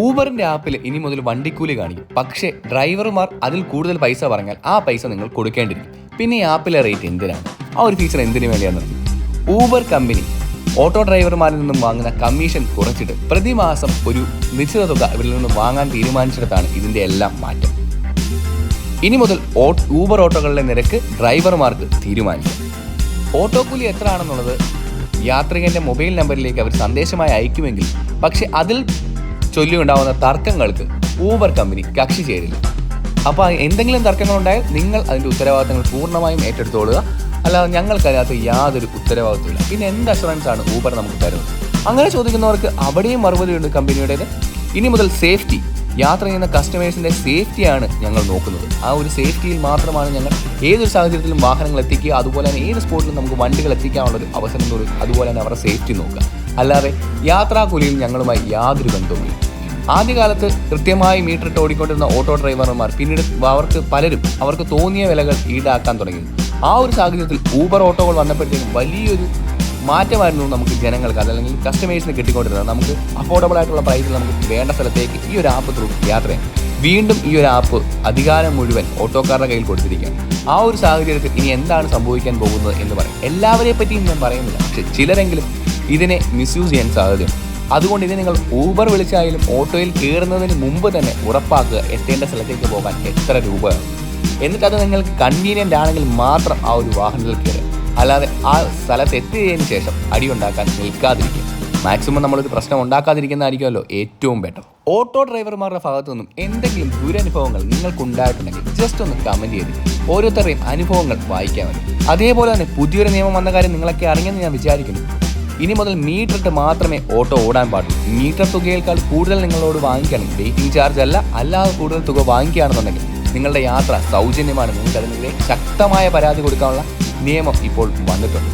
ഊബറിന്റെ ആപ്പിൽ ഇനി മുതൽ വണ്ടിക്കൂലി കാണിക്കും. പക്ഷേ ഡ്രൈവർമാർ അതിൽ കൂടുതൽ പൈസ പറഞ്ഞാൽ ആ പൈസ നിങ്ങൾ കൊടുക്കേണ്ടിരിക്കും. പിന്നെ ഈ ആപ്പിലെ റേറ്റ് എന്തിനാണ്? ആ ഒരു ഫീച്ചർ എന്തിനു വേണ്ടിയാണെന്ന് ഊബർ കമ്പനി ഓട്ടോ ഡ്രൈവർമാരിൽ നിന്നും വാങ്ങുന്ന കമ്മീഷൻ കുറച്ചിട്ട് പ്രതിമാസം ഒരു നിശ്ചിത തുക ഇവരിൽ നിന്നും വാങ്ങാൻ തീരുമാനിച്ചിടത്താണ് ഇതിന്റെ എല്ലാം മാറ്റം. ഇനി മുതൽ ഊബർ ഓട്ടോകളുടെ നിരക്ക് ഡ്രൈവർമാർക്ക് തീരുമാനിക്കാം. ഓട്ടോ കൂലി എത്ര ആണെന്നുള്ളത് യാത്രികന്റെ മൊബൈൽ നമ്പറിലേക്ക് അവർ സന്ദേശമായി അയക്കുമെങ്കിൽ പക്ഷെ അതിൽ ചൊല്ലിയുണ്ടാവുന്ന തർക്കങ്ങൾക്ക് ഊബർ കമ്പനി കക്ഷി ചേരില്ല. അപ്പോൾ എന്തെങ്കിലും തർക്കങ്ങളുണ്ടായാൽ നിങ്ങൾ അതിൻ്റെ ഉത്തരവാദിത്തങ്ങൾ പൂർണ്ണമായും ഏറ്റെടുത്തോളുക. അല്ലാതെ ഞങ്ങൾക്കതിനകത്ത് യാതൊരു ഉത്തരവാദിത്തമില്ല. പിന്നെ എന്ത് അഷുറൻസ് ആണ് ഊബർ നമുക്ക് തരുന്നത്? അങ്ങനെ ചോദിക്കുന്നവർക്ക് അവിടെയും മറുപടിയുണ്ട് കമ്പനിയുടേത്. ഇനി മുതൽ സേഫ്റ്റി, യാത്ര ചെയ്യുന്ന കസ്റ്റമേഴ്സിൻ്റെ സേഫ്റ്റിയാണ് ഞങ്ങൾ നോക്കുന്നത്. ആ ഒരു സേഫ്റ്റിയിൽ മാത്രമാണ് ഞങ്ങൾ ഏതൊരു സാഹചര്യത്തിലും വാഹനങ്ങൾ എത്തിക്കുക, അതുപോലെ തന്നെ ഏത് സ്പോട്ടിലും നമുക്ക് വണ്ടികൾ എത്തിക്കാനുള്ളൊരു അവസരം കൊടുക്കുക, അതുപോലെ തന്നെ അവരുടെ സേഫ്റ്റി നോക്കുക. അല്ലാതെ യാത്രാക്കൂലിയിൽ ഞങ്ങളുമായി യാതൊരു ബന്ധവുമില്ല. ആദ്യകാലത്ത് കൃത്യമായി മീറ്ററിട്ട് ഓടിക്കൊണ്ടിരുന്ന ഓട്ടോ ഡ്രൈവർമാർ പിന്നീട് അവർക്ക് തോന്നിയ വിലകൾ ഈടാക്കാൻ തുടങ്ങി. ആ ഒരു സാഹചര്യത്തിൽ ഊബർ ഓട്ടോകൾ വന്നപ്പോഴത്തേക്കും വലിയൊരു മാറ്റമായിരുന്നു നമുക്ക് ജനങ്ങൾക്ക് അതല്ലെങ്കിൽ കസ്റ്റമേഴ്സിന് കിട്ടിക്കൊണ്ടിരുന്നത്. നമുക്ക് അഫോർഡബിൾ ആയിട്ടുള്ള പ്രൈസിൽ നമുക്ക് വേണ്ട സ്ഥലത്തേക്ക് ഈ ഒരു ആപ്പ് ത്രൂ യാത്ര ചെയ്യാം. വീണ്ടും ഈ ഒരു ആപ്പ് അധികാരം മുഴുവൻ ഓട്ടോക്കാരുടെ കയ്യിൽ കൊടുത്തിരിക്കുകയാണ്. ആ ഒരു സാഹചര്യത്തിൽ ഇനി എന്താണ് സംഭവിക്കാൻ പോകുന്നത് എന്ന് പറയും. എല്ലാവരെ പറ്റിയും ഞാൻ പറയുന്നില്ല, പക്ഷെ ചിലരെങ്കിലും ഇതിനെ മിസ്യൂസ് ചെയ്യാൻ സാധ്യതയുണ്ട്. അതുകൊണ്ട് ഇത് നിങ്ങൾ ഊബർ വിളിച്ചായാലും ഓട്ടോയിൽ കയറുന്നതിന് മുമ്പ് തന്നെ ഉറപ്പാക്കുക എത്തേണ്ട സ്ഥലത്തേക്ക് പോകാൻ എത്ര രൂപയാണ്. എന്നിട്ട് അത് നിങ്ങൾക്ക് കൺവീനിയൻ്റ് ആണെങ്കിൽ മാത്രം ആ ഒരു വാഹനത്തിൽ കയറുക. അല്ലാതെ ആ സ്ഥലത്ത് എത്തിയതിന് ശേഷം അടിയുണ്ടാക്കാൻ നിൽക്കാതിരിക്കുക. മാക്സിമം നമ്മളൊരു പ്രശ്നം ഉണ്ടാക്കാതിരിക്കുന്നതായിരിക്കുമല്ലോ ഏറ്റവും ബെറ്റർ. ഓട്ടോ ഡ്രൈവർമാരുടെ ഭാഗത്തു നിന്നും എന്തെങ്കിലും ദുരനുഭവങ്ങൾ നിങ്ങൾക്കുണ്ടായിട്ടുണ്ടെങ്കിൽ ജസ്റ്റ് ഒന്ന് കമൻറ്റ് ചെയ്ത് ഓരോരുത്തരുടെയും അനുഭവങ്ങൾ വായിക്കാൻ മതി. അതേപോലെ തന്നെ പുതിയൊരു നിയമം വന്ന കാര്യം നിങ്ങളൊക്കെ അറിഞ്ഞെന്ന് ഞാൻ വിചാരിക്കുന്നു. ഇനി മുതൽ മീറ്റർ ഇട്ട് മാത്രമേ ഓട്ടോ ഓടാൻ പാടുള്ളൂ. മീറ്റർ തുകയേക്കാൾ കൂടുതൽ നിങ്ങളോട് വാങ്ങിക്കുകയാണെങ്കിൽ, വെയിറ്റിംഗ് ചാർജ് അല്ലാതെ കൂടുതൽ തുക വാങ്ങിക്കുകയാണെന്നുണ്ടെങ്കിൽ നിങ്ങളുടെ യാത്ര സൗജന്യമാണ്. നിങ്ങൾക്ക് അതിനെതിരെ ശക്തമായ പരാതി കൊടുക്കാനുള്ള നിയമം ഇപ്പോൾ വന്നിട്ടുണ്ട്.